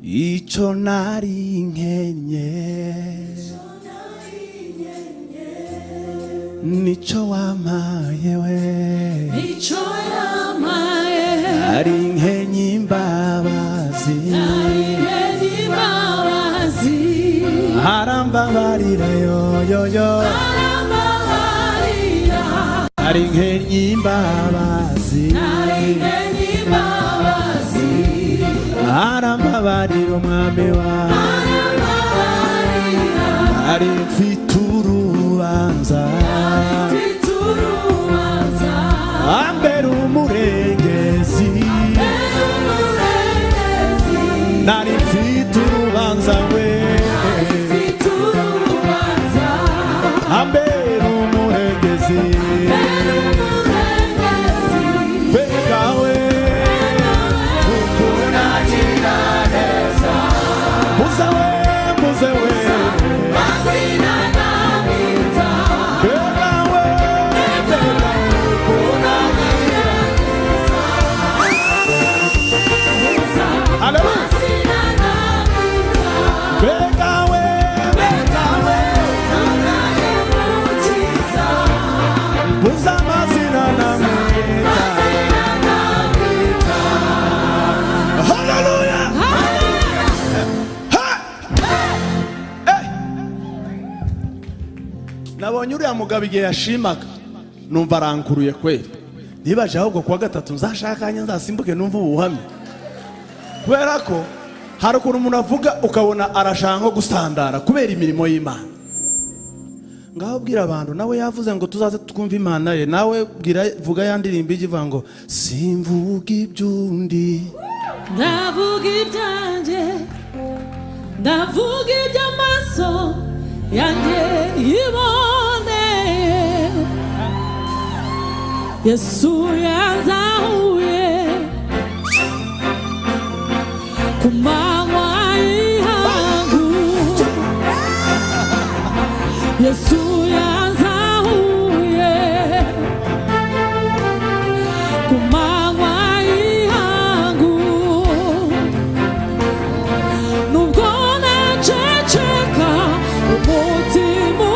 Icho nari nkenye nicho wampaye we, nicho yampaye, nari nkenye imbabazi, arambabarira yo nari nkenye imbabazi, arambabarira umwami wawe, nari mfite urubanza, ambera umurengezi, nari mfite urubanza we, ambera umurengezi, bekawe muze we nabonye uriya mugabo igihe yashimaga numva arankuruye kweli, nibaje ahubwo kuwa gatatu nzashakanye nzasimbuke numva ubuhamya, kubera ko hari ukuntu umuntu avuga ukabona arashaka nko gusandara kubera imirimo y'Imana. Ngaho bwira abantu nawe yavuze ngo tuzaze twumva Imana ye, nawe bwira vuga yandirimba ivuga ngo simvuga ibyundi ndavuga ibyanjye, ndavuga iby'amaso yanjye yiboneye. Yesu yanzahuye ku manywa y'ihangu, Yesu yanzahuye ku manywa y'ihangu, nubwo naceceka umutima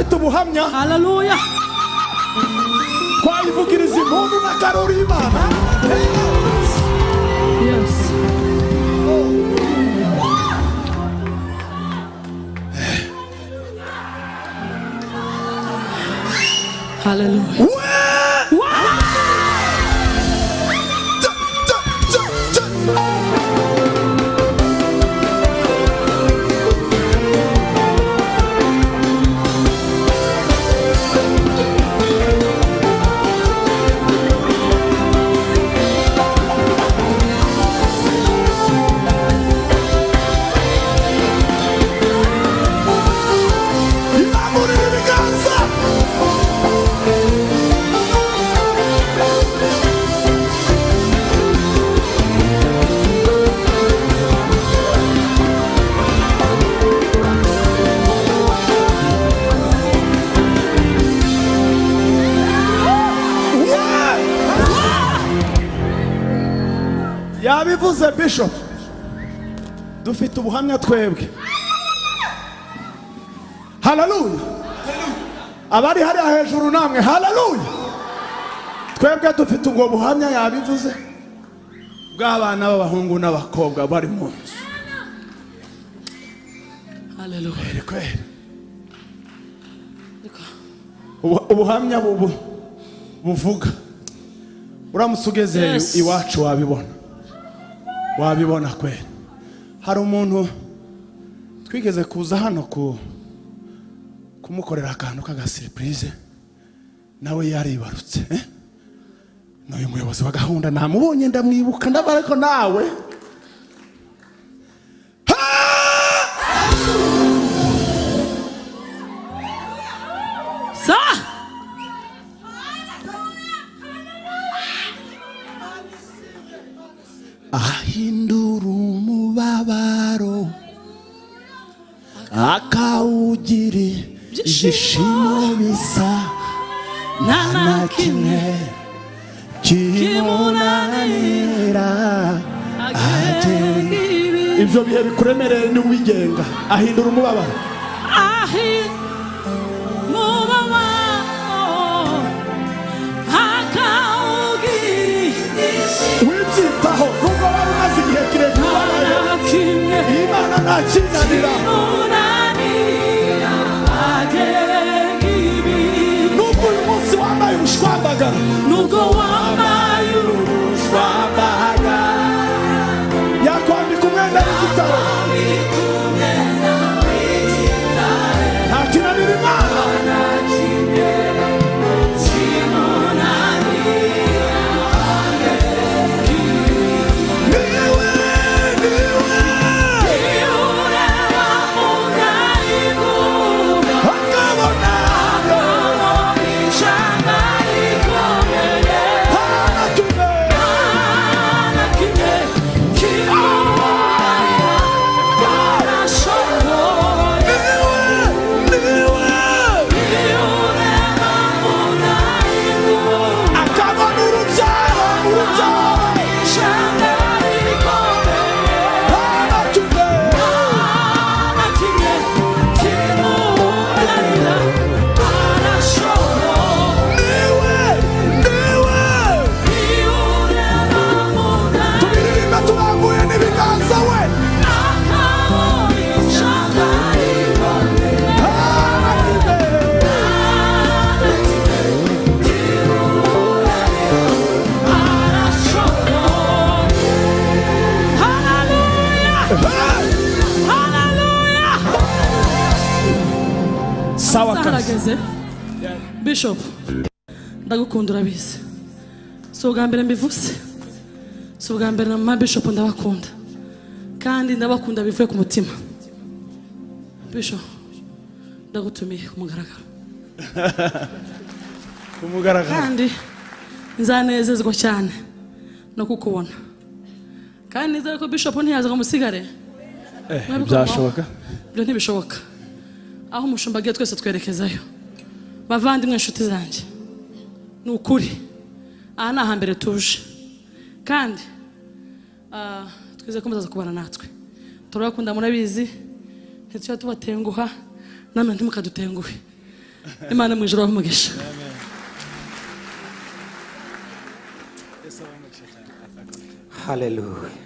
dufite ubuhamya haleluya twayivugiriza impundu na karori y'Imana. yes haleluya yabivuze Bishop, dufite ubuhamya twebwe. Haleluya. Abari hari hejuru namwe haleluya. Twebwe dufite ubwo buhamya yabivuze bw'abana b'abahungu n'abakobwa bari mu nzu. haleluya ubuhamya buvuga uramutse ugeze iwacu wabibona kweli. Hari umuntu twigeze kuza hano kumukorera akantu k'agasiripurize nawe yaribarutse n'uyu muyobozi wa gahunda namubonye ndamwibuka ndabara ariko nawe ahindura umubabaro akawugira ibyishimo bisa nta kimwe kimunanira ibyo bihe bikuremereye n'uwigenga ahindura umubabaro wibyitaho nubwo waba umaze igihe kirekire Imana ntakinanira nubwo uyu munsi wambaye ubushwambagara yakwambika umwenda w'igitare ntakinanira Imana Bishop ndagukunda urabizi so bwa mbere mbivuze so bwa mbere na Bishop ndabakunda kandi ndabakunda bivuye ku mutima. Bishop ndagutumiye kumugaragara kandi nzanezezwa cyane no kukubona kandi nizere ko Bishop ntiyaza kumusigare byashoboka byo ntibishoboka aho umushumba agiye twese twerekezayo bavandimwe inshuti zanjye ni ukuri aha ni ahambere tuje kandi twizeye ko muzaza kubana natwe turabakunda murabizi ntitujya tubatenguha namwe ntimukadutenguhe imana mu ijuru umugisha. Hallelujah.